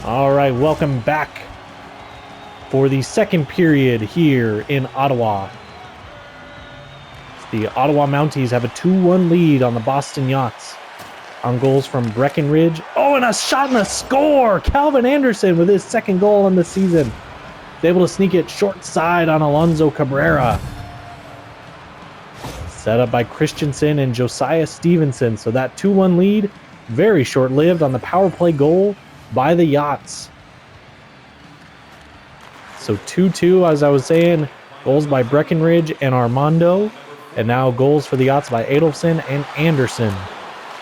All right, welcome back for the second period here in Ottawa. The Ottawa Mounties have a 2-1 lead on the Boston Yachts. On goals from Breckenridge. Oh, and a shot and a score! Calvin Anderson with his second goal on the season. He's able to sneak it short side on Alonso Cabrera. Set up by Christensen and Josiah Stevenson. So that 2-1 lead, very short-lived on the power play goal by the Yachts. So 2-2, as I was saying, goals by Breckenridge and Armando, and now goals for the Yachts by Adolfson and Anderson.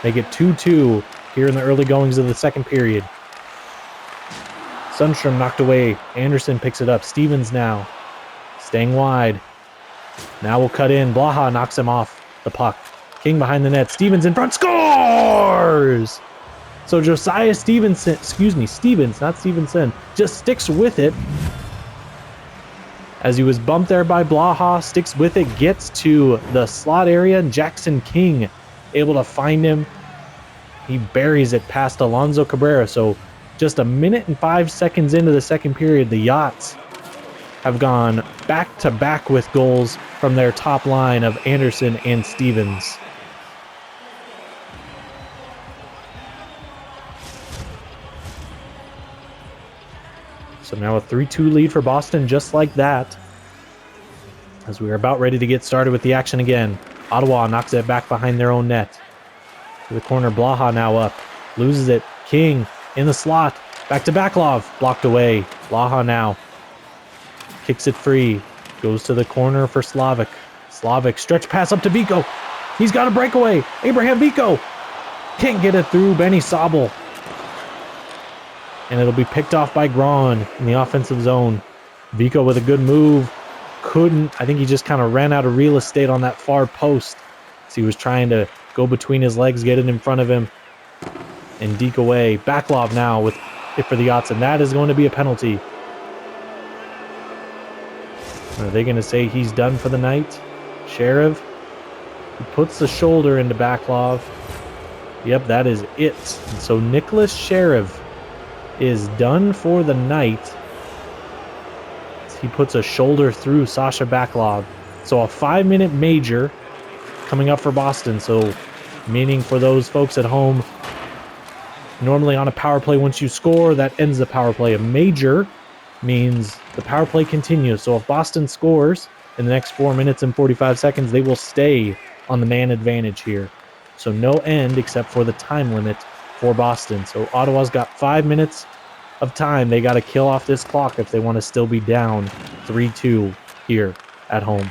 Make it 2-2 here in the early goings of the second period. Sundstrom knocked away. Anderson picks it up. Stevens now staying wide. Now we'll cut in. Blaha knocks him off the puck. King behind the net. Stevens in front. Scores! So Josiah Stevenson, Stevens, not Stevenson, just sticks with it. As he was bumped there by Blaha, sticks with it, gets to the slot area, and Jackson King able to find him. He buries it past Alonso Cabrera. So just a minute and 5 seconds into the second period, the Yachts have gone back-to-back with goals from their top line of Anderson and Stevens. So now a 3-2 lead for Boston, just like that. As we are about ready to get started with the action again. Ottawa knocks it back behind their own net. To the corner, Blaha now up. Loses it. King in the slot. Back to Backlov. Blocked away. Blaha now. Kicks it free. Goes to the corner for Slavic. Slavic, stretch pass up to Vico. He's got a breakaway. Abraham Vico. Can't get it through Benny Sobel. And it'll be picked off by Gron in the offensive zone. Vico with a good move. Couldn't. I think he just kind of ran out of real estate on that far post. So he was trying to go between his legs, get it in front of him, and deke away. Backlov now with it for the Yachts, and that is going to be a penalty. Are they going to say he's done for the night? Sheriff. He puts the shoulder into Backlov. Yep, that is it. And so Nicholas Sheriff is done for the night. He puts a shoulder through Sasha Backlov. So a 5-minute major coming up for Boston. So meaning for those folks at home, normally on a power play, once you score, that ends the power play. A major means the power play continues. So if Boston scores in the next 4 minutes and 45 seconds, they will stay on the man advantage here. So no end except for the time limit for Boston. So Ottawa's got 5 minutes of time. They got to kill off this clock if they want to still be down 3-2 here at home.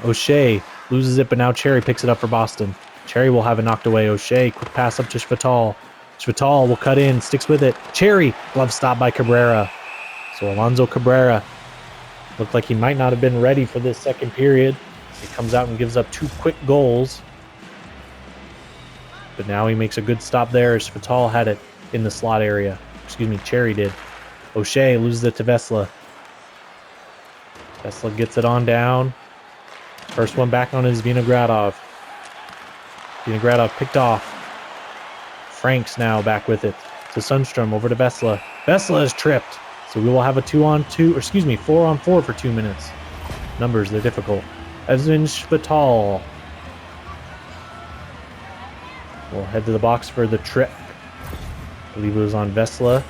O'Shea loses it, but now Cherry picks it up for Boston. Cherry will have it knocked away. O'Shea, quick pass up to Shvatal. Shvatal will cut in, sticks with it. Cherry, glove stop by Cabrera. So Alonso Cabrera looked like he might not have been ready for this second period. He comes out and gives up 2 quick goals. But now he makes a good stop there as Shvatal had it in the slot area. Excuse me, Cherry did. O'Shea loses it to Vesla. Vesla gets it on down. First one back on is Vinogradov. Vinogradov picked off. Franks now back with it to Sundstrom, over to Vesla. Vesla is tripped. So we will have a 4-on-4 for 2 minutes. Numbers, they're difficult. Evgen Shvatal will head to the box for the trip. I believe it was on Vesla.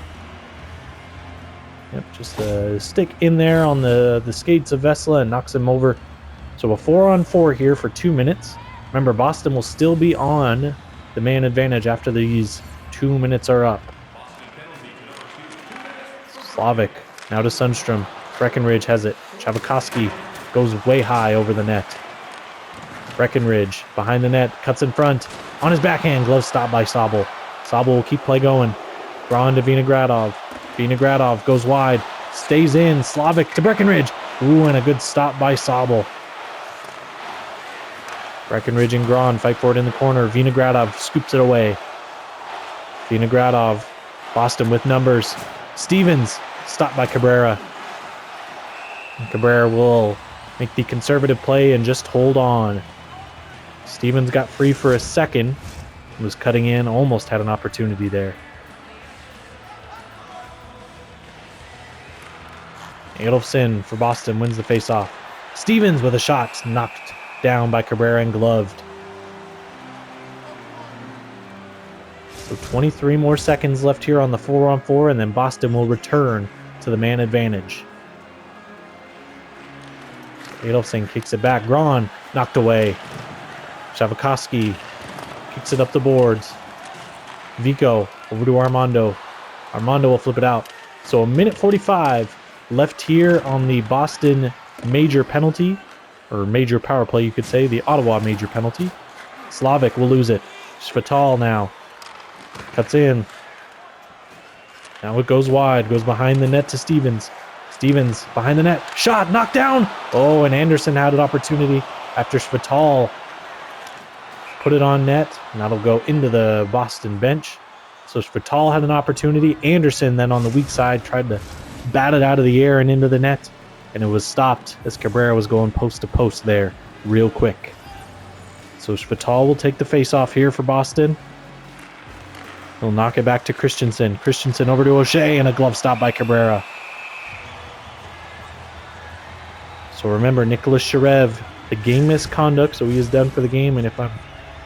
Yep, just a stick in there on the skates of Vesla and knocks him over. So a 4-on-4 here for 2 minutes. Remember, Boston will still be on the man advantage after these 2 minutes are up. Slavic now to Sundstrom. Breckenridge has it. Chavikoski goes way high over the net. Breckenridge behind the net, cuts in front. On his backhand, glove stop by Sobel. Sobel will keep play going. Drawn to Vinogradov. Vinogradov goes wide. Stays in. Slavic to Breckenridge. Ooh, and a good stop by Sobel. Breckenridge and Gron fight for it in the corner. Vinogradov scoops it away. Vinogradov. Boston with numbers. Stevens. Stopped by Cabrera. And Cabrera will make the conservative play and just hold on. Stevens got free for a second. Was cutting in, almost had an opportunity there. Adolfson for Boston wins the faceoff. Stevens with a shot, knocked down by Cabrera and gloved. So 23 more seconds left here on the 4-on-4, and then Boston will return to the man advantage. Adolfson kicks it back. Gron knocked away. Chavikoski kicks it up the boards. Vico over to Armando. Armando will flip it out. So a minute 45 left here on the Boston major penalty, or major power play, you could say, the Ottawa major penalty. Slavic will lose it. Shvatal now cuts in. Now it goes wide, goes behind the net to Stevens. Stevens behind the net. Shot, knocked down. Oh, and Anderson had an opportunity after Shvatal put it on net, and that'll go into the Boston bench. So Shvatal had an opportunity. Anderson then on the weak side tried to bat it out of the air and into the net, and it was stopped as Cabrera was going post to post there real quick. So Shvatal will take the face-off here for Boston. He'll knock it back to Christensen. Christensen over to O'Shea, and a glove stop by Cabrera. So remember, Nicholas Sharev, the game misconduct, so he is done for the game. And if I'm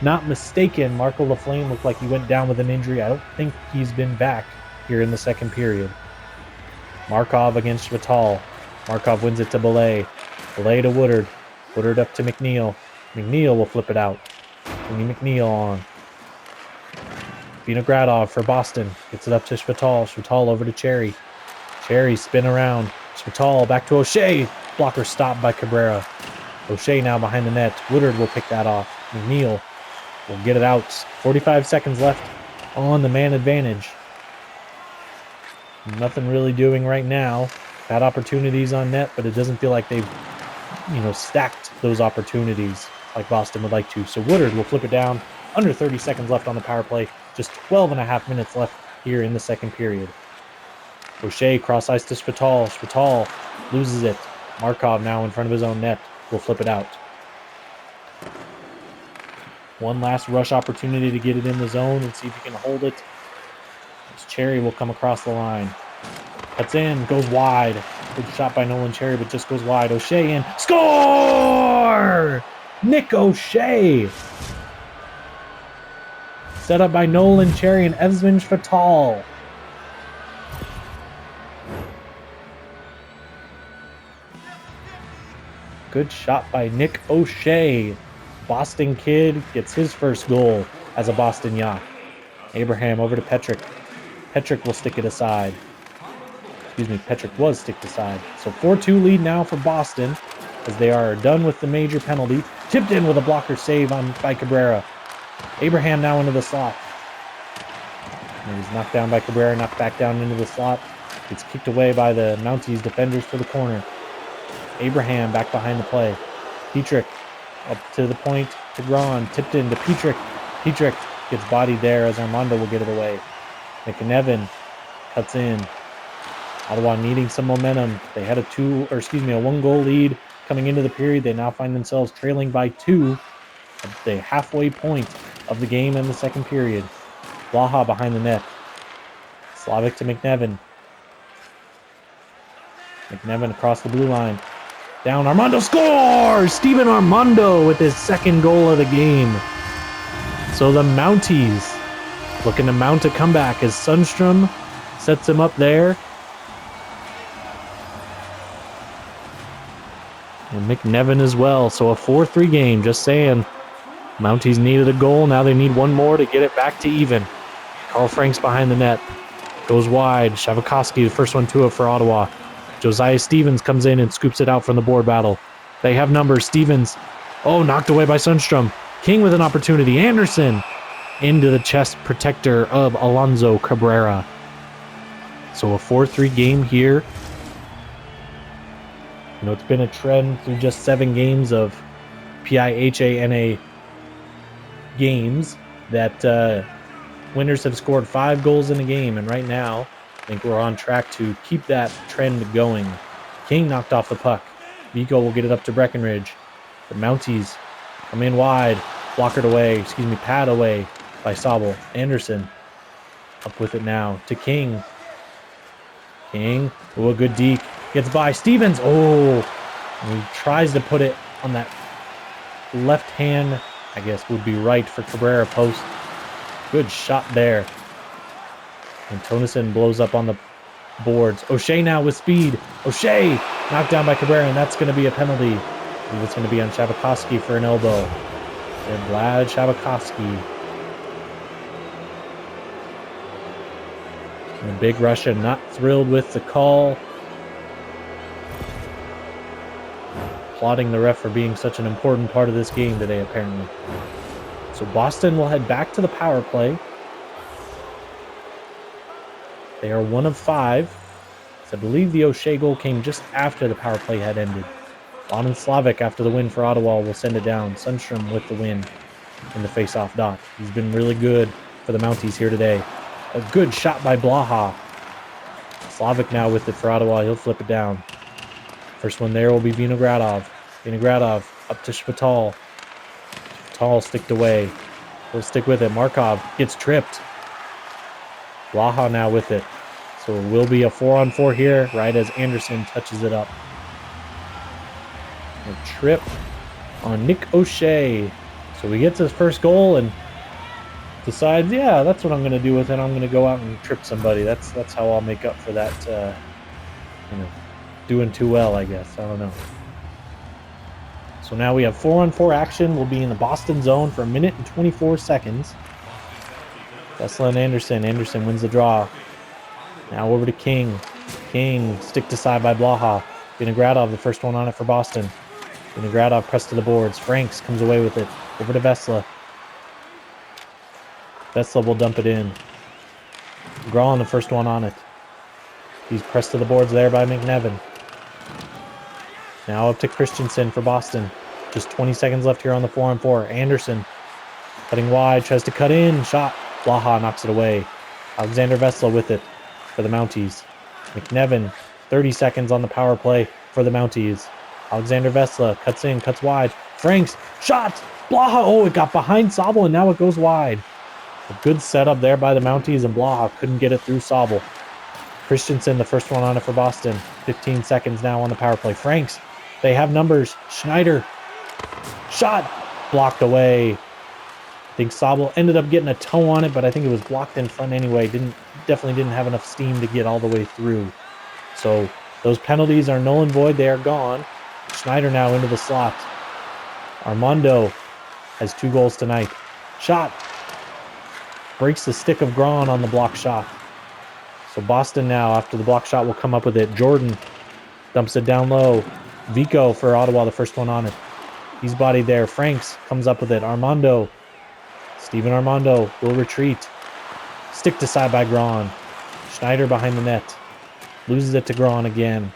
not mistaken, Marco Laflame looked like he went down with an injury. I don't think he's been back here in the second period. Markov against Vital. Markov wins it to Belay. Belay to Woodard. Woodard up to McNeil. McNeil will flip it out. Bringing McNeil on. Vinogradov for Boston. Gets it up to Shvital. Shvital over to Cherry. Cherry spin around. Shvital back to O'Shea. Blocker stopped by Cabrera. O'Shea now behind the net. Woodard will pick that off. McNeil will get it out. 45 seconds left on the man advantage. Nothing really doing right now. Had opportunities on net, but it doesn't feel like they've, stacked those opportunities like Boston would like to. So Woodard will flip it down. Under 30 seconds left on the power play. Just 12 and a half minutes left here in the second period. O'Shea cross ice to Shvital. Shvital loses it. Markov now in front of his own net will flip it out. One last rush opportunity to get it in the zone and see if he can hold it. Cherry will come across the line. Cuts in, goes wide. Good shot by Nolan Cherry, but just goes wide. O'Shea in. Score! Nick O'Shea. Set up by Nolan Cherry and Evzman Shvital. Good shot by Nick O'Shea. Boston kid gets his first goal as a Boston Yacht. Abraham over to Petrick. Petrick will stick it aside. Petrick was sticked aside. So 4-2 lead now for Boston as they are done with the major penalty. Tipped in with a blocker save by Cabrera. Abraham now into the slot. And he's knocked down by Cabrera, knocked back down into the slot. It's kicked away by the Mounties defenders for the corner. Abraham back behind the play. Petrick up to the point to Gron. Tipped in to Petrick. Petrick gets bodied there as Armando will get it away. McNevin cuts in. Ottawa needing some momentum. They had a 1-goal lead coming into the period. They now find themselves trailing by 2 at the halfway point of the game in the second period. Blaha behind the net. Slavic to McNevin. McNevin across the blue line. Down, Armando scores! Steven Armando with his second goal of the game. So the Mounties looking to mount a comeback as Sundstrom sets him up there. And McNevin as well. So a 4-3 game, just saying. Mounties needed a goal. Now they need one more to get it back to even. Carl Franks behind the net. Goes wide. Shavakowski, the first one to it for Ottawa. Josiah Stevens comes in and scoops it out from the board battle. They have numbers. Stevens. Oh, knocked away by Sundstrom. King with an opportunity. Anderson into the chest protector of Alonso Cabrera. So a 4-3 game here. It's been a trend through just 7 games of PIHANA games that winners have scored 5 goals in a game. And right now, I think we're on track to keep that trend going. King knocked off the puck. Vico will get it up to Breckenridge. The Mounties come in wide. Blockered away. Pad away by Sobel. Anderson up with it now to King. King. Oh, a good deke. Gets by Stevens. Oh, and he tries to put it on that left hand, I guess would be right for Cabrera post. Good shot there. And Tonison blows up on the boards. O'Shea now with speed. O'Shea knocked down by Cabrera, and that's going to be a penalty. I believe it's going to be on Shavakowski for an elbow. And Vlad Shavakowski. And the big Russia not thrilled with the call. Applauding the ref for being such an important part of this game today, apparently. So Boston will head back to the power play. They are 1 of 5. So I believe the O'Shea goal came just after the power play had ended. Bonin Slavic, after the win for Ottawa, will send it down. Sundstrom with the win in the face-off dot. He's been really good for the Mounties here today. A good shot by Blaha. Slavic now with it for Ottawa. He'll flip it down. First one there will be Vinogradov. Vinogradov up to Shvital. Shvital sticked away. He'll stick with it. Markov gets tripped. Blaha now with it. So it will be a 4-on-4 here, right as Anderson touches it up. A trip on Nick O'Shea. So he gets his first goal and decides, yeah, that's what I'm going to do with it. I'm going to go out and trip somebody. That's how I'll make up for that doing too well, I guess. I don't know. So now we have 4-on-4 action. We'll be in the Boston zone for 1 minute and 24 seconds. Vesla and Anderson. Anderson wins the draw. Now over to King. King stick to side by Blaha. Vinogradov, the first one on it for Boston. Vinogradov pressed to the boards. Franks comes away with it. Over to Vesla. Vesla will dump it in. Grawin, the first one on it. He's pressed to the boards there by McNevin. Now up to Christensen for Boston. Just 20 seconds left here on the 4-on-4. Anderson cutting wide, tries to cut in. Shot. Blaha knocks it away. Alexander Vesla with it for the Mounties. McNevin, 30 seconds on the power play for the Mounties. Alexander Vesla cuts in, cuts wide. Franks, shot! Blaha, oh, it got behind Sobel, and now it goes wide. A good setup there by the Mounties, and Blaha couldn't get it through Sobel. Christensen, the first one on it for Boston. 15 seconds now on the power play. Franks, they have numbers. Schneider, shot! Blocked away. I think Sobel ended up getting a toe on it, but I think it was blocked in front anyway. Definitely didn't have enough steam to get all the way through. So those penalties are null and void. They are gone. Schneider now into the slot. Armando has 2 goals tonight. Shot. Breaks the stick of Grawin on the block shot. So Boston now, after the block shot, will come up with it. Jordan dumps it down low. Vico for Ottawa, the first one on it. He's bodied there. Franks comes up with it. Armando. Steven Armando will retreat. Stick to side by Grawin. Schneider behind the net. Loses it to Grawin again.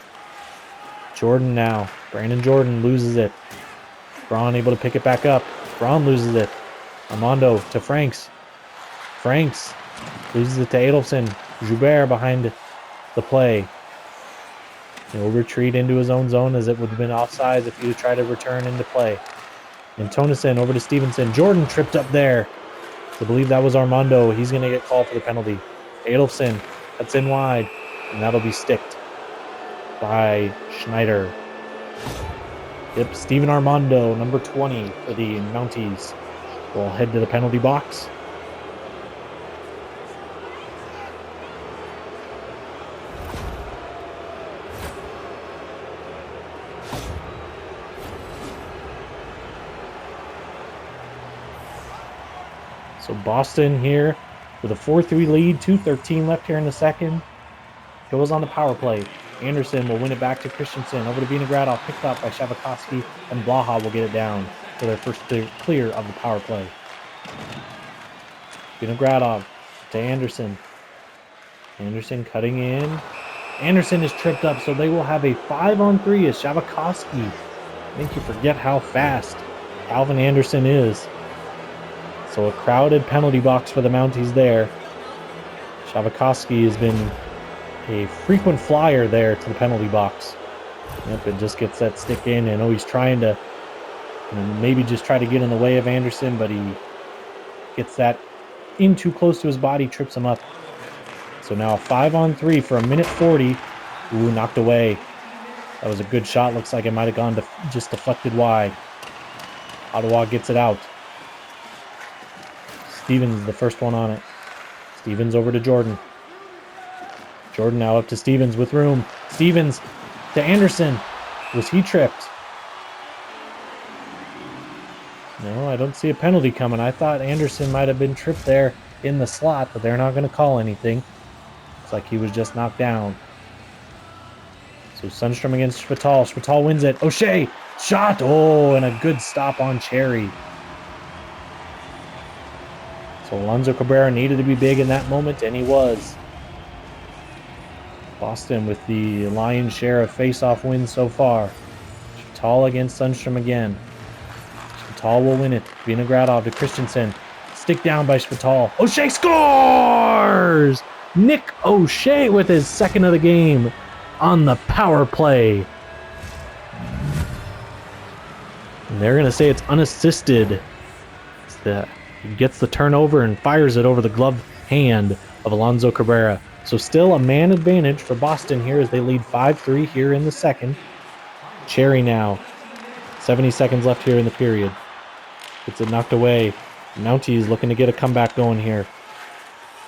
Jordan now. Brandon Jordan loses it. Grawin able to pick it back up. Grawin loses it. Armando to Franks. Franks loses it to Adolfson. Joubert behind the play. He'll retreat into his own zone as it would have been offsides if you try to return into play. And Tonison over to Stevenson. Jordan tripped up there. I believe that was Armando. He's going to get called for the penalty. Adolfson cuts in wide, and that'll be sticked by Schneider. Yep, Steven Armando, number 20 for the Mounties, will head to the penalty box. So Boston here with a 4-3 lead, 2:13 left here in the second. Goes on the power play. Anderson will win it back to Christensen. Over to Vinogradov, picked up by Shavkovsky, and Blaha will get it down for their first clear of the power play. Vinogradov to Anderson. Anderson cutting in. Anderson is tripped up, so they will have a 5-on-3 as Shavkovsky. I think you forget how fast Alvin Anderson is. So a crowded penalty box for the Mounties there. Shavkovsky has been a frequent flyer there to the penalty box. Yep, it just gets that stick in, and he's trying to maybe just try to get in the way of Anderson, but he gets that in too close to his body, trips him up. So now a 5-on-3 for 1:40. Ooh, knocked away. That was a good shot. Looks like it might have gone to just deflected wide. Ottawa gets it out. Stevens, the first one on it. Stevens over to Jordan. Jordan now up to Stevens with room. Stevens to Anderson. Was he tripped? No, I don't see a penalty coming. I thought Anderson might have been tripped there in the slot, but they're not going to call anything. Looks like he was just knocked down. So Sundstrom against Schvital. Schvital wins it. O'Shea, shot. Oh, and a good stop on Cherry. So Alonso Cabrera needed to be big in that moment, and he was. Boston with the lion's share of face-off wins so far. Schvital against Sundstrom again. Schvital will win it. Vinogradov to Christensen. Stick down by Schvital. O'Shea scores! Nick O'Shea with his second of the game on the power play. And they're going to say it's unassisted. He gets the turnover and fires it over the gloved hand of Alonso Cabrera. So still a man advantage for Boston here as they lead 5-3 here in the second. Cherry now. 70 seconds left here in the period. Gets it knocked away. Mounties looking to get a comeback going here.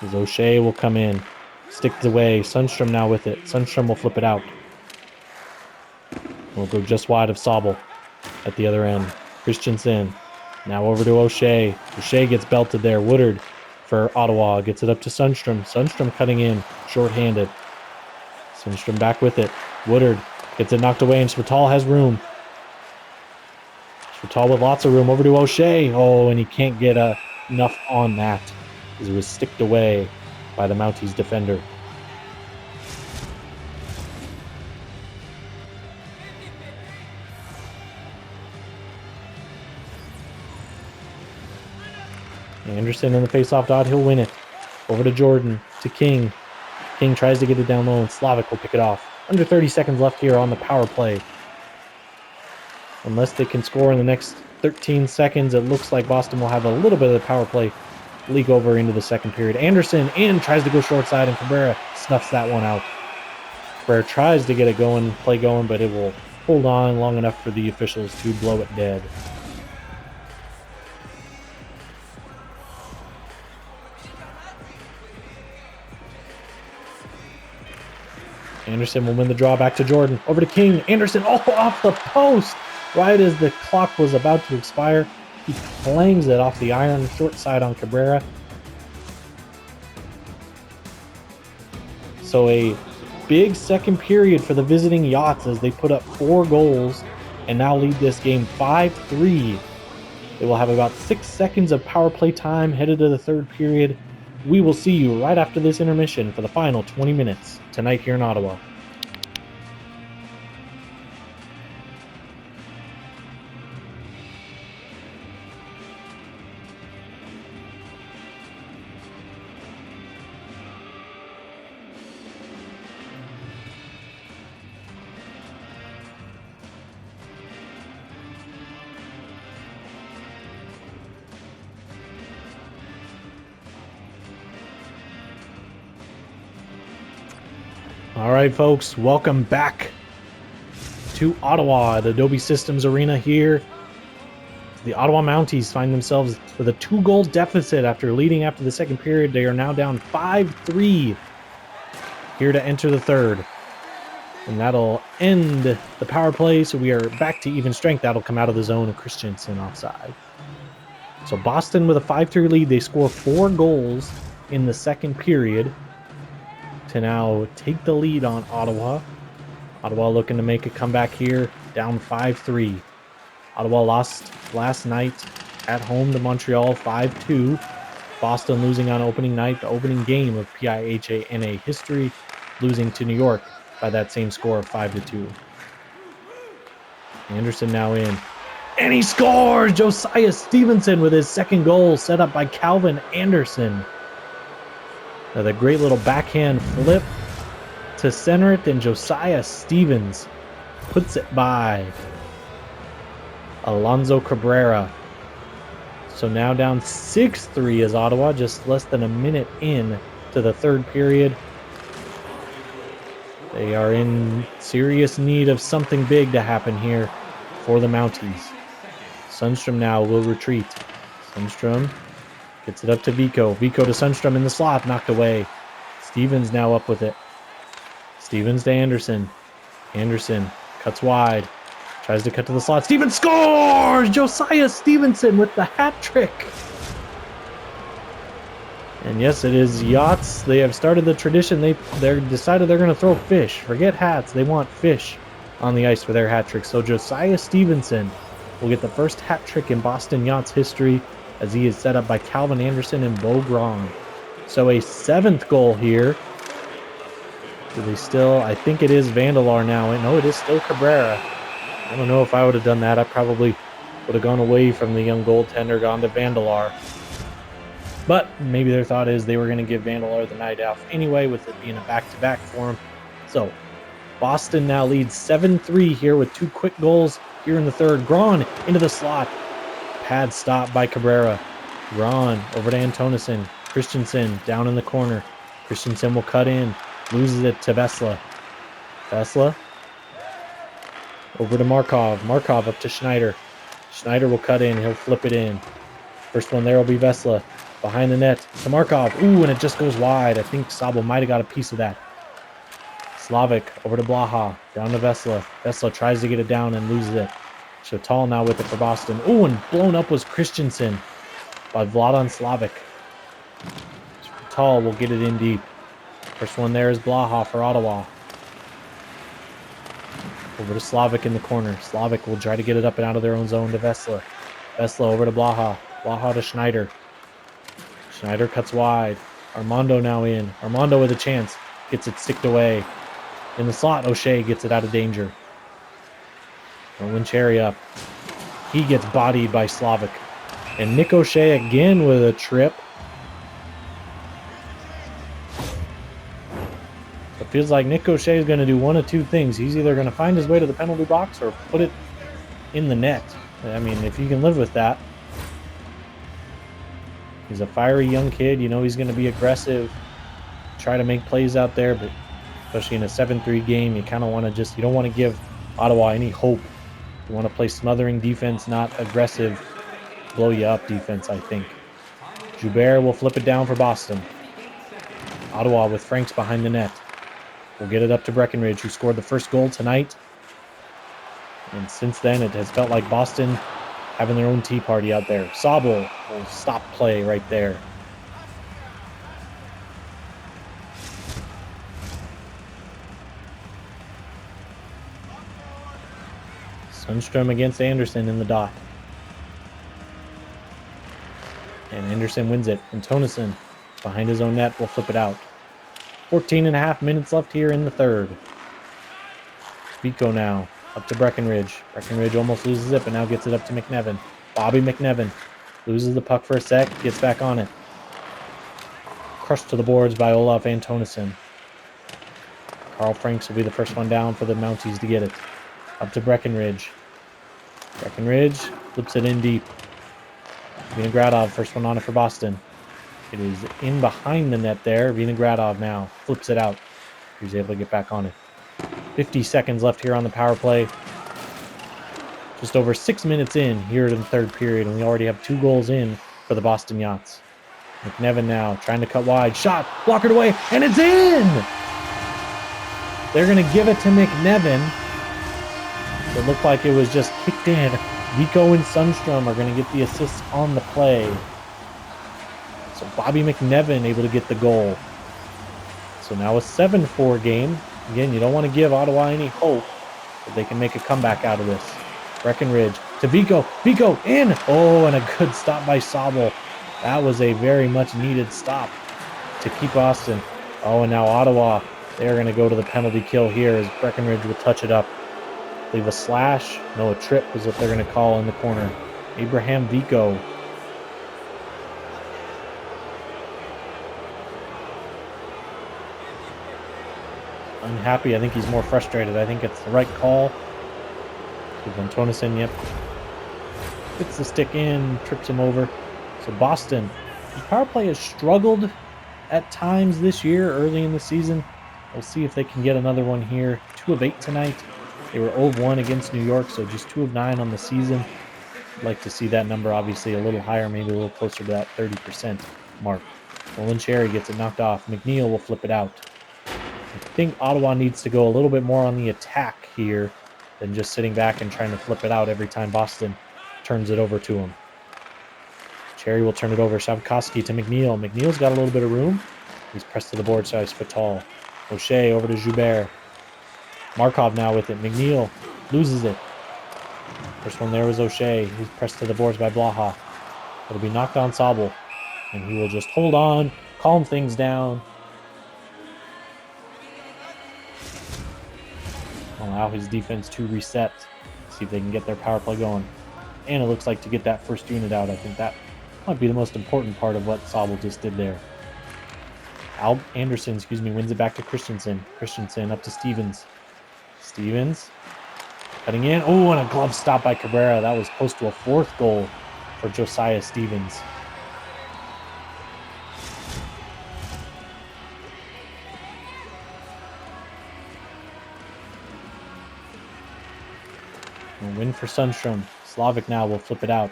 As O'Shea will come in. Sticks away. Sundstrom now with it. Sundstrom will flip it out. We'll go just wide of Sobel at the other end. Christensen. Now over to O'Shea. O'Shea gets belted there. Woodard for Ottawa. Gets it up to Sundstrom. Sundstrom cutting in. Short-handed. Sundstrom back with it. Woodard gets it knocked away, and Svital has room. Svital with lots of room. Over to O'Shea. Oh, and he can't get enough on that, as it was sticked away by the Mounties defender. Anderson in the face-off dot. He'll win it. Over to Jordan. To King. King tries to get it down low, and Slavic will pick it off. Under 30 seconds left here on the power play. Unless they can score in the next 13 seconds, it looks like Boston will have a little bit of the power play leak over into the second period. Anderson in, tries to go short side, and Cabrera snuffs that one out. Cabrera tries to get it going, play going, but it will hold on long enough for the officials to blow it dead. Anderson will win the draw. Back to Jordan. Over to King. Anderson, off the post. Right as the clock was about to expire, he clangs it off the iron. Short side on Cabrera. So a big second period for the visiting Yachts as they put up 4 goals and now lead this game 5-3. They will have about 6 seconds of power play time headed to the third period. We will see you right after this intermission for the final 20 minutes tonight here in Ottawa. All right, folks, welcome back to Ottawa, the Adobe Systems Arena here. The Ottawa Mounties find themselves with a 2-goal deficit after leading after the second period. They are now down 5-3 here to enter the third. And that'll end the power play, so we are back to even strength. That'll come out of the zone of Christensen offside. So Boston with a 5-3 lead. They score 4 goals in the second period to now take the lead on Ottawa. Ottawa looking to make a comeback here, down 5-3. Ottawa lost last night at home to Montreal 5-2. Boston losing on opening night, the opening game of PIHANA history, losing to New York by that same score of 5-2. Anderson now in, and he scores! Josiah Stevenson with his second goal, set up by Calvin Anderson. The great little backhand flip to center it, and Josiah Stevens puts it by Alonso Cabrera. So now down 6-3 is Ottawa, just less than a minute in to the third period. They are in serious need of something big to happen here for the Mounties. Sundstrom now will retreat. Sundstrom gets it up to Vico. Vico to Sundstrom in the slot, knocked away. Stevens now up with it. Stevens to Anderson. Anderson cuts wide. Tries to cut to the slot. Stevens scores! Josiah Stevenson with the hat trick. And yes, it is Yachts. They have started the tradition. They're decided they're going to throw fish. Forget hats. They want fish on the ice for their hat trick. So Josiah Stevenson will get the first hat trick in Boston Yachts history, as he is set up by Calvin Anderson and Bo Grong. So a 7th goal here. Do they still, I think it is Vandelar now. No, it is still Cabrera. I don't know if I would have done that. I probably would have gone away from the young goaltender, gone to Vandelar. But maybe their thought is they were going to give Vandelar the night off anyway, with it being a back-to-back for him. So Boston now leads 7-3 here with 2 quick goals here in the third. Braun into the slot. Pad stop by Cabrera. Braun over to Antonison. Christensen down in the corner. Christensen will cut in. Loses it to Vesla. Vesla over to Markov. Markov up to Schneider. Schneider will cut in. He'll flip it in. First one there will be Vesla. Behind the net to Markov. Ooh, and it just goes wide. I think Sabo might have got a piece of that. Slavic over to Blaha. Down to Vesla. Vesla tries to get it down and loses it. Chatal now with it for Boston. Oh, and blown up was Christensen by Vladan Slavic. Chatal will get it in deep. First one there is Blaha for Ottawa. Over to Slavic in the corner. Slavic will try to get it up and out of their own zone to Vesla. Vesla over to Blaha. Blaha to Schneider. Schneider cuts wide. Armando now in. Armando with a chance. Gets it sticked away. In the slot, O'Shea gets it out of danger. Rowan Cherry up. He gets bodied by Slavic. And Nick O'Shea again with a trip. It feels like Nick O'Shea is going to do one of two things. He's either going to find his way to the penalty box or put it in the net. I mean, if you can live with that. He's a fiery young kid. You know he's going to be aggressive. Try to make plays out there, but especially in a 7-3 game, you kind of want to you don't want to give Ottawa any hope. You want to play smothering defense, not aggressive, blow you up defense, I think. Joubert will flip it down for Boston. Ottawa with Franks behind the net. We'll get it up to Breckenridge, who scored the first goal tonight. And since then, it has felt like Boston having their own tea party out there. Sabel will stop play right there. Sundstrom against Anderson in the dot. And Anderson wins it. And Tonison, behind his own net, will flip it out. 14.5 minutes left here in the third. Vico now, up to Breckenridge. Breckenridge almost loses it, but now gets it up to McNevin. Bobby McNevin loses the puck for a sec, gets back on it. Crushed to the boards by Olaf Antonison. Carl Franks will be the first one down for the Mounties to get it. Up to Breckenridge. Breckenridge flips it in deep. Vinogradov, first one on it for Boston. It is in behind the net there. Vinogradov now flips it out. He's able to get back on it. 50 seconds left here on the power play. Just over 6 minutes in here in the third period, and we already have 2 goals in for the Boston Yachts. McNevin now trying to cut wide. Shot, blockered away, and it's in! They're going to give it to McNevin. It looked like it was just kicked in. Vico and Sundstrom are going to get the assists on the play. So Bobby McNevin able to get the goal. So now a 7-4 game. Again, you don't want to give Ottawa any hope that they can make a comeback out of this. Breckenridge to Vico. Vico in! Oh, and a good stop by Sabel. That was a very much needed stop to keep Boston. Oh, and now Ottawa, they're going to go to the penalty kill here as Breckenridge will touch it up. Leave a slash. No, a trip is what they're going to call in the corner. Abraham Vico. Unhappy. I think he's more frustrated. I think it's the right call. Antonison, yep. Gets the stick in, trips him over. So Boston, the power play has struggled at times this year, early in the season. We'll see if they can get another one here. 2 of 8 tonight. They were 0 of 1 against New York, so just 2 of 9 on the season. I'd like to see that number obviously a little higher, maybe a little closer to that 30% mark. Nolan Cherry gets it knocked off. McNeil will flip it out. I think Ottawa needs to go a little bit more on the attack here than just sitting back and trying to flip it out every time Boston turns it over to him. Cherry will turn it over. Shavkovsky to McNeil. McNeil's got a little bit of room. He's pressed to the board side. Fatal. O'Shea over to Joubert. Markov now with it. McNeil loses it. First one there was O'Shea. He's pressed to the boards by Blaha. It'll be knocked on Sabel. And he will just hold on, calm things down. Allow his defense to reset. See if they can get their power play going. And it looks like to get that first unit out, I think that might be the most important part of what Sabel just did there. Anderson, wins it back to Christensen. Christensen up to Stevens. Stevens cutting in. Oh, and a glove stop by Cabrera. That was close to a 4th goal for Josiah Stevens. A win for Sundstrom. Slavic now will flip it out.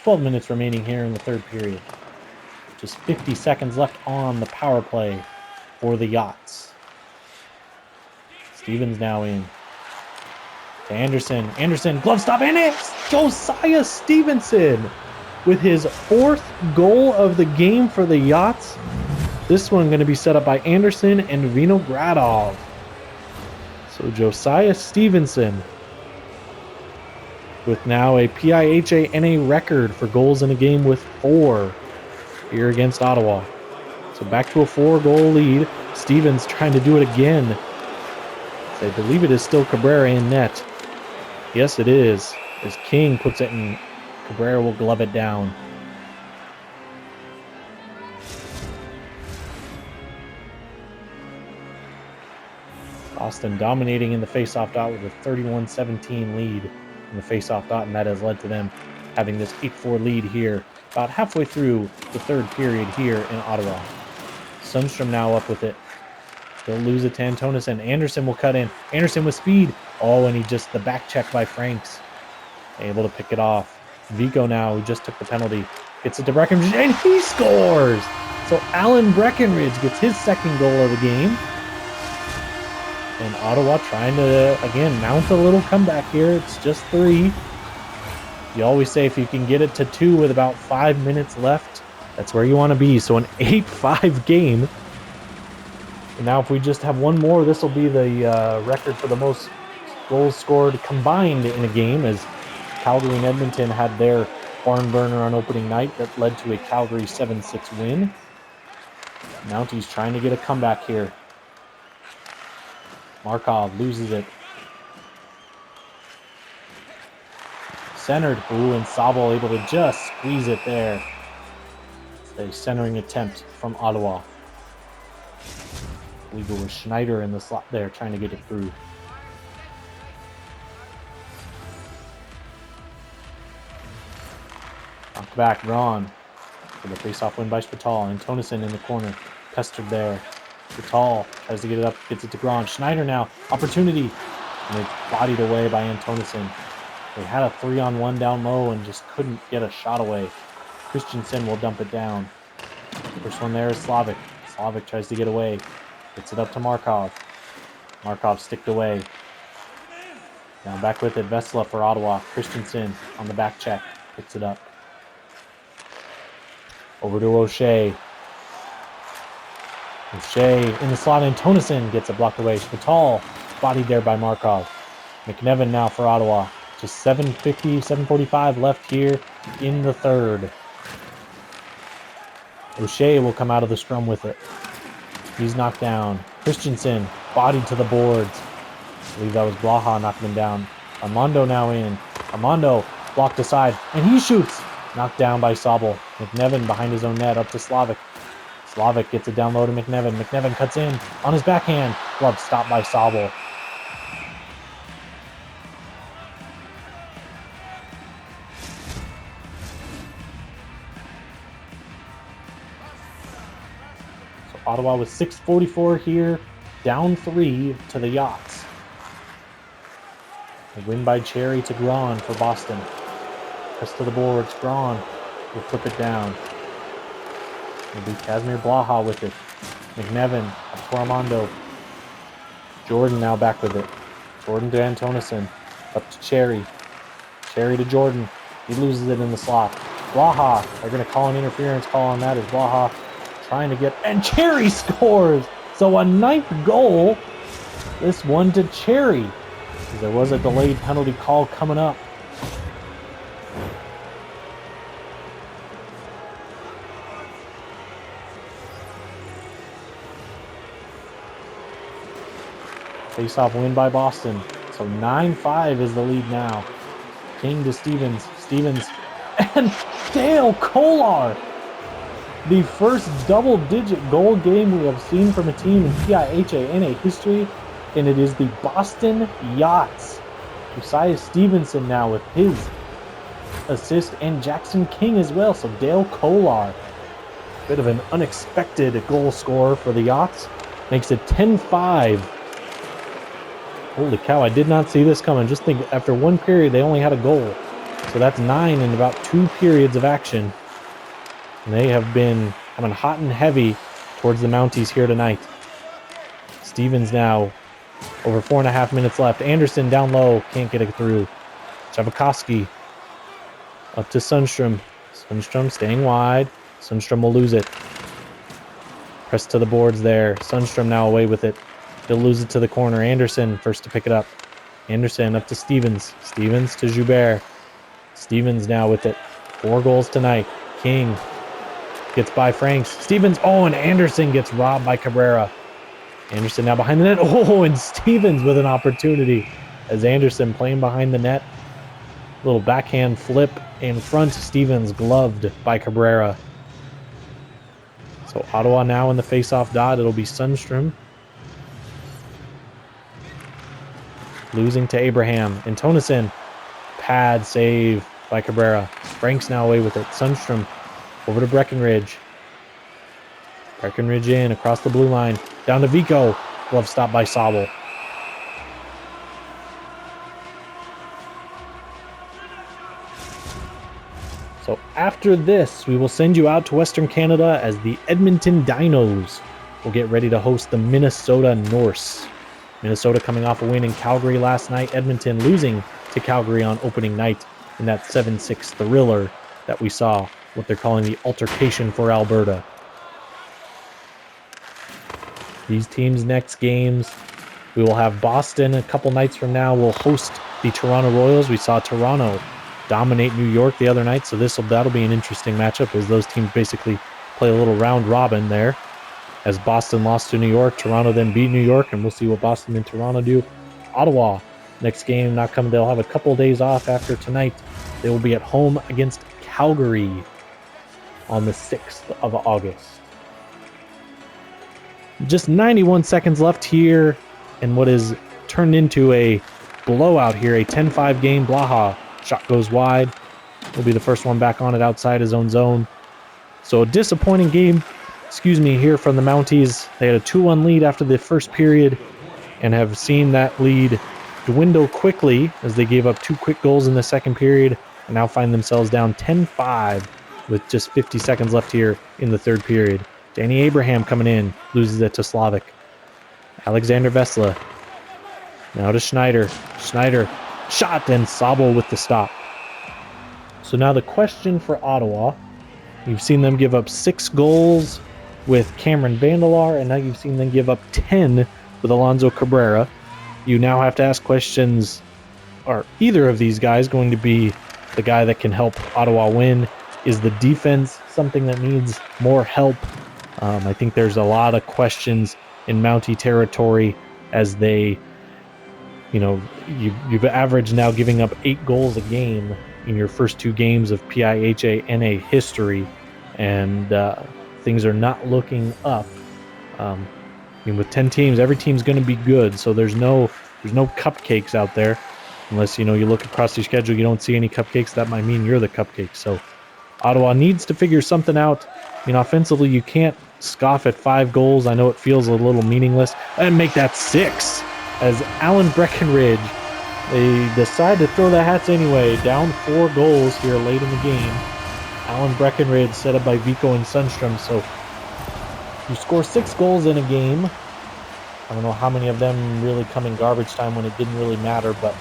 12 minutes remaining here in the third period. Just 50 seconds left on the power play for the Yachts. Stevens now in. To Anderson. Anderson, glove stop, and it's Josiah Stevenson with his 4th goal of the game for the Yachts. This one going to be set up by Anderson and Vinogradov. So Josiah Stevenson with now a PIHANA record for goals in a game with 4 here against Ottawa. So back to a 4-goal lead. Stevens trying to do it again. I believe it is still Cabrera in net. Yes, it is. As King puts it in, Cabrera will glove it down. Boston dominating in the faceoff dot with a 31-17 lead in the faceoff dot, and that has led to them having this 8-4 lead here about halfway through the 3rd period here in Ottawa. Sundstrom now up with it. They'll lose it to Antonison. Anderson will cut in. Anderson with speed. Oh, and he just, the back check by Franks. Able to pick it off. Vico now, who just took the penalty, gets it to Breckenridge, and he scores! So Alan Breckenridge gets his 2nd goal of the game. And Ottawa trying to, again, mount a little comeback here. It's just 3. You always say if you can get it to 2 with about 5 minutes left, that's where you want to be. So an 8-5 game. And now if we just have one more, this will be the record for the most goals scored combined in a game, as Calgary and Edmonton had their barn burner on opening night that led to a Calgary 7-6 win. Mounties trying to get a comeback here. Markov loses it. Centered. Ooh, and Sabo able to just squeeze it there. It's a centering attempt from Ottawa. I believe it was Schneider in the slot there trying to get it through. Knocked back, drawn. For the face-off win by Spatal. And Antonison in the corner. Pestered there. Spatal tries to get it up, gets it to Braun. Schneider now. Opportunity. And it's bodied away by Antonison. They had a 3-on-1 down low and just couldn't get a shot away. Christensen will dump it down. First one there is Slavic. Slavic tries to get away. Gets it up to Markov. Markov sticked away. Now back with it. Vesla for Ottawa. Christensen on the back check. Picks it up. Over to O'Shea. O'Shea in the slot. Antonison gets it blocked away. Spatal bodied there by Markov. McNevin now for Ottawa. Just 7:50, 7:45 left here in the 3rd. O'Shea will come out of the scrum with it. He's knocked down. Christensen bodied to the boards. I believe that was Blaha knocking him down. Armando now in. Armando blocked aside, and he shoots. Knocked down by Sobel. McNevin behind his own net up to Slavic. Slavic gets it down low to McNevin. McNevin cuts in on his backhand. Glove stopped by Sobel. Ottawa with 6:44 here, down 3 to the Yachts. A win by Cherry to Grahn for Boston. Press to the boards. Grahn will flip it down. It'll be Casimir Blaha with it. McNevin up to Armando. Jordan now back with it. Jordan to Antonison. Up to Cherry. Cherry to Jordan. He loses it in the slot. Blaha. They're going to call an interference call on that as Blaha trying to get, and Cherry scores! So a 9th goal. This one to Cherry. There was a delayed penalty call coming up. Face-off win by Boston. So 9-5 is the lead now. King to Stevens. Stevens and Dale Kolar. The first double-digit goal game we have seen from a team in PIHANA history, and it is the Boston Yachts. Josiah Stevenson now with his assist, and Jackson King as well. So Dale Kolar, bit of an unexpected goal scorer for the Yachts, makes it 10-5. Holy cow, I did not see this coming. Just think, after one period, they only had a goal. So that's 9 in about 2 periods of action. And they have been coming hot and heavy towards the Mounties here tonight. Stevens now Over 4.5 minutes left. Anderson down low. Can't get it through. Chavikoski up to Sundstrom. Sundstrom staying wide. Sundstrom will lose it. Press to the boards there. Sundstrom now away with it. He'll lose it to the corner. Anderson first to pick it up. Anderson up to Stevens. Stevens to Joubert. Stevens now with it. 4 goals tonight. King gets by Franks. Stevens. Oh, and Anderson gets robbed by Cabrera. Anderson now behind the net. Oh, and Stevens with an opportunity as Anderson playing behind the net. Little backhand flip in front. Stevens gloved by Cabrera. So Ottawa now in the face-off dot. It'll be Sundstrom. Losing to Abraham. And Tonison. Pad save by Cabrera. Franks now away with it. Sundstrom over to Breckenridge. Breckenridge in across the blue line. Down to Vico. Glove stop by Sobel. So after this, we will send you out to Western Canada as the Edmonton Dinos will get ready to host the Minnesota Norse. Minnesota coming off a win in Calgary last night. Edmonton losing to Calgary on opening night in that 7-6 thriller that we saw, what they're calling the altercation for Alberta. These teams' next games, we will have Boston a couple nights from now. We'll host the Toronto Royals. We saw Toronto dominate New York the other night, so that'll be an interesting matchup as those teams basically play a little round robin there. As Boston lost to New York, Toronto then beat New York, and we'll see what Boston and Toronto do. Ottawa, next game not coming. They'll have a couple of days off after tonight. They will be at home against Calgary on the 6th of August. Just 91 seconds left here, and what is turned into a blowout here, a 10-5 game. Blaha shot goes wide. Will be the first one back on it outside his own zone. So a disappointing game, here from the Mounties. They had a 2-1 lead after the first period and have seen that lead dwindle quickly as they gave up 2 quick goals in the second period and now find themselves down 10-5 with just 50 seconds left here in the third period. Danny Abraham coming in, loses it to Slavic. Alexander Vesla. Now to Schneider. Schneider shot, and Sobel with the stop. So now the question for Ottawa, you've seen them give up 6 goals with Cameron Vandelaar, and now you've seen them give up 10 with Alonso Cabrera. You now have to ask questions, are either of these guys going to be the guy that can help Ottawa win? Is the defense something that needs more help? I think there's a lot of questions in Mountie territory as they, you've averaged now giving up 8 goals a game in your first 2 games of PIHANA history, and things are not looking up. With 10 teams, every team's going to be good, so there's no cupcakes out there. Unless, you look across your schedule, you don't see any cupcakes, that might mean you're the cupcake. So Ottawa needs to figure something out. Offensively, you can't scoff at 5 goals. I know it feels a little meaningless. And make that 6 as Alan Breckenridge, they decide to throw the hats anyway. Down 4 goals here late in the game. Alan Breckenridge set up by Vico and Sundstrom. So you score 6 goals in a game. I don't know how many of them really come in garbage time when it didn't really matter, but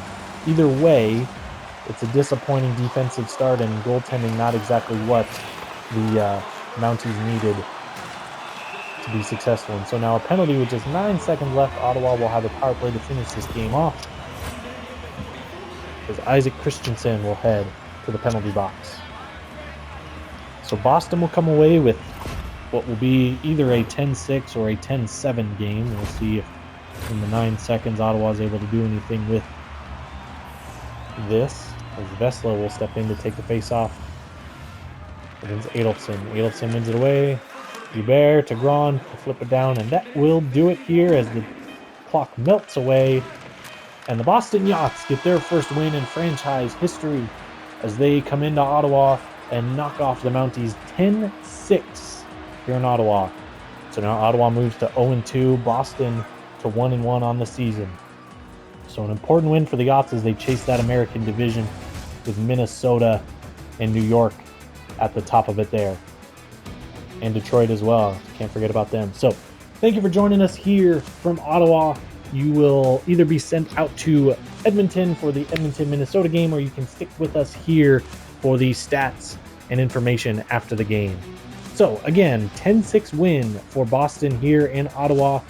either way, it's a disappointing defensive start and goaltending not exactly what the Mounties needed to be successful. And so now a penalty with just 9 seconds left. Ottawa will have a power play to finish this game off, as Isaac Christensen will head to the penalty box. So Boston will come away with what will be either a 10-6 or a 10-7 game. We'll see if in the 9 seconds Ottawa is able to do anything with this, as Vesla will step in to take the face-off against Adolfsson. Adolfsson wins it away. Hubert to Gron to flip it down, and that will do it here as the clock melts away. And the Boston Yachts get their first win in franchise history as they come into Ottawa and knock off the Mounties 10-6 here in Ottawa. So now Ottawa moves to 0-2, Boston to 1-1 on the season. So an important win for the Yachts as they chase that American division with Minnesota and New York at the top of it there. And Detroit as well. Can't forget about them. So thank you for joining us here from Ottawa. you will either be sent out to Edmonton for the Edmonton, Minnesota game, or you can stick with us here for the stats and information after the game. So again, 10-6 win for Boston here in Ottawa.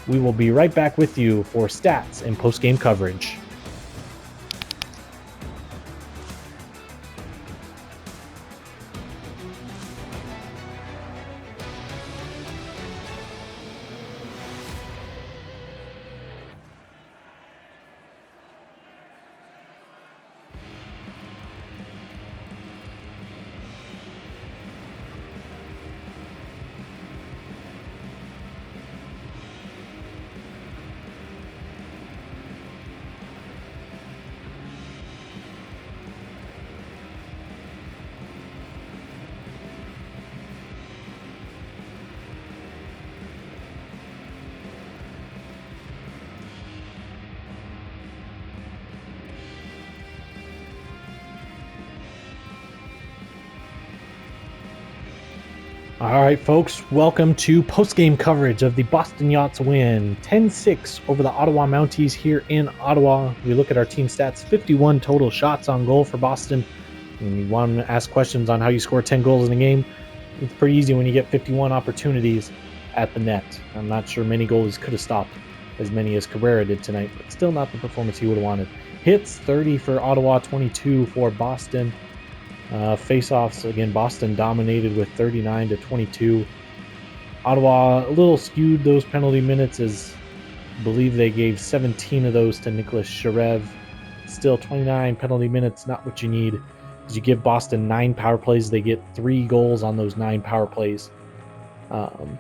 We will be right back with you for stats and post-game coverage. All right, folks, welcome to post-game coverage of the Boston Yachts win 10-6 over the Ottawa Mounties here in Ottawa. We look at our team stats, 51 total shots on goal for Boston. And you want to ask questions on how you score 10 goals in a game? It's pretty easy when you get 51 opportunities at the net. I'm not sure many goalies could have stopped as many as Cabrera did tonight, but still not the performance he would have wanted. Hits, 30 for Ottawa, 22 for Boston. Face-offs, again, Boston dominated with 39-22. Ottawa a little skewed those penalty minutes, as I believe they gave 17 of those to Nicholas Sharev. Still 29 penalty minutes, not what you need. As you give Boston 9 power plays, they get 3 goals on those 9 power plays. And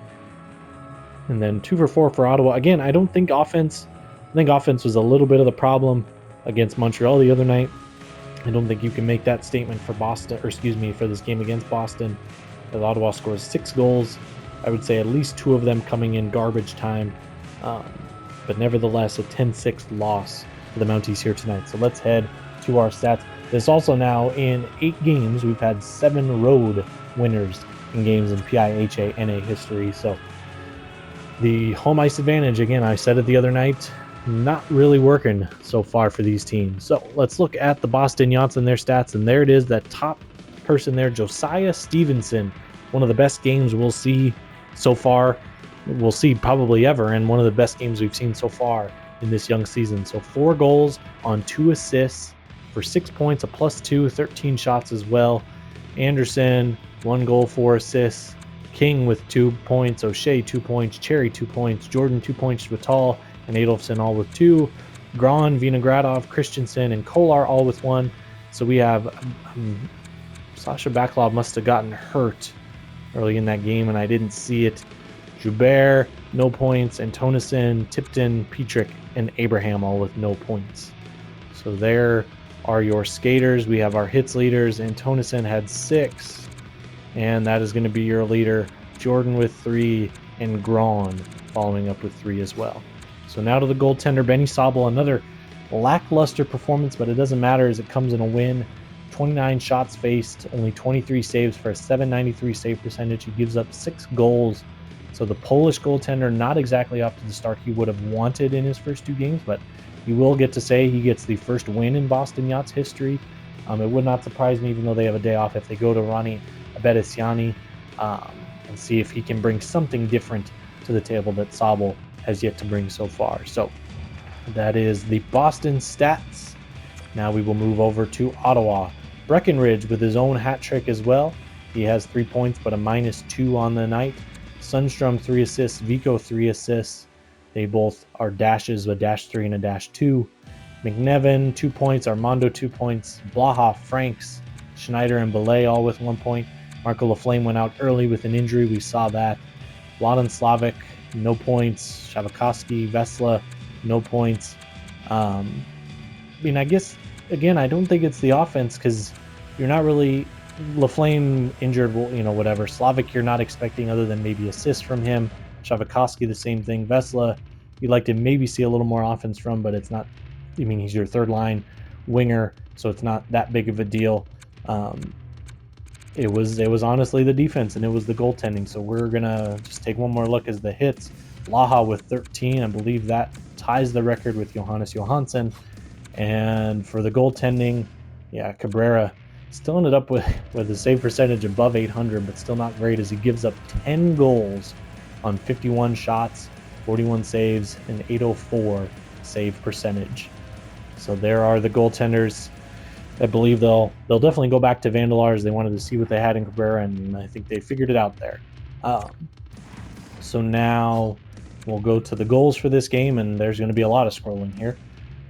then 2 for 4 for Ottawa. Again, I think offense was a little bit of the problem against Montreal the other night. I don't think you can make that statement for Boston, for this game against Boston. As Ottawa scores 6 goals, I would say at least 2 of them coming in garbage time. But nevertheless, a 10-6 loss for the Mounties here tonight. So let's head to our stats. This also now, in 8 games, we've had 7 road winners in games in PIHANA history. So the home ice advantage, again, I said it the other night, not really working so far for these teams. So let's look at the Boston Yachts and their stats, and there it is, that top person there, Josiah Stevenson. One of the best games we'll see so far, we'll see probably ever, and one of the best games we've seen so far in this young season. So 4 goals on 2 assists for 6 points, a +2, 13 shots as well. Anderson, 1 goal, 4 assists. King with 2 points, O'Shea 2 points, Cherry 2 points, Jordan 2 points, Vital and Adolfsson all with 2. Gron, Vinogradov, Christensen, and Kolar all with 1. So we have Sasha Backlov must have gotten hurt early in that game, and I didn't see it. Joubert, no points, and Tonison, Tipton, Petrick, and Abraham all with no points. So there are your skaters. We have our hits leaders, and Tonison had 6, and that is going to be your leader. Jordan with 3, and Gron following up with 3 as well. So now to the goaltender, Benny Sobel. Another lackluster performance, but it doesn't matter as it comes in a win. 29 shots faced, only 23 saves for a .793 save percentage. He gives up 6 goals. So the Polish goaltender, not exactly up to the start he would have wanted in his first 2 games, but you will get to say he gets the first win in Boston Yachts history. It would not surprise me, even though they have a day off, if they go to Ronnie Abedisiani and see if he can bring something different to the table that Sobel has yet to bring so far. So that is the Boston stats. Now we will move over to Ottawa. Breckenridge with his own hat trick as well. He has 3 points, but a -2 on the night. Sundstrom 3 assists, Vico 3 assists. They both are dashes, a -3 and a -2. McNevin 2 points, Armando 2 points, Blaha, Franks, Schneider, and Belay all with 1 point. Marco Laflame went out early with an injury. We saw that. Vladan Slavic, no points. Shavakowski, Vesla, no points. I guess, again, I don't think it's the offense, because you're not really... Laflame injured, whatever. Slavic, you're not expecting other than maybe assists from him. Shavakowski, the same thing. Vesla, you'd like to maybe see a little more offense from, but it's not... he's your third-line winger, so it's not that big of a deal. It was honestly the defense, and it was the goaltending. So we're gonna just take one more look as the hits. Laha with 13, I believe that ties the record with Johannes Johansson. And for the goaltending, yeah, Cabrera still ended up with a save percentage above 800, but still not great, as he gives up 10 goals on 51 shots, 41 saves, and 804 save percentage. So there are the goaltenders. I believe they'll definitely go back to Vandalars. They wanted to see what they had in Cabrera, and I think they figured it out there. So now we'll go to the goals for this game, and there's going to be a lot of scrolling here.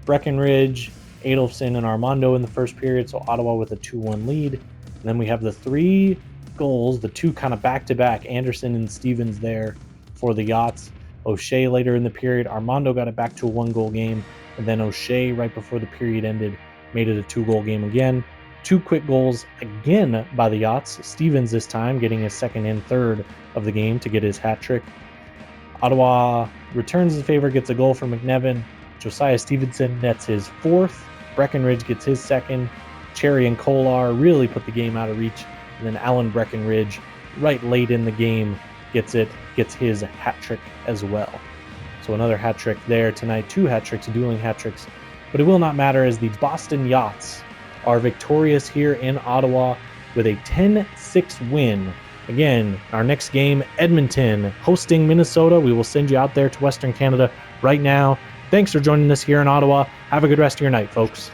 Breckenridge, Adolfson, and Armando in the first period, so Ottawa with a 2-1 lead. And then we have the 3 goals, the 2 kind of back-to-back, Anderson and Stevens there for the Yachts. O'Shea later in the period, Armando got it back to a 1-goal game, and then O'Shea, right before the period ended, made it a 2-goal game again. 2 quick goals again by the Yachts. Stevens this time getting his second and third of the game to get his hat trick. Ottawa returns the favor, gets a goal from McNevin. Josiah Stevenson nets his 4th. Breckenridge gets his 2nd. Cherry and Kolar really put the game out of reach. And then Alan Breckenridge, right late in the game, gets his hat trick as well. So another hat trick there tonight. 2 hat tricks, dueling hat tricks. But it will not matter, as the Boston Yachts are victorious here in Ottawa with a 10-6 win. Again, our next game, Edmonton, hosting Minnesota. We will send you out there to Western Canada right now. Thanks for joining us here in Ottawa. Have a good rest of your night, folks.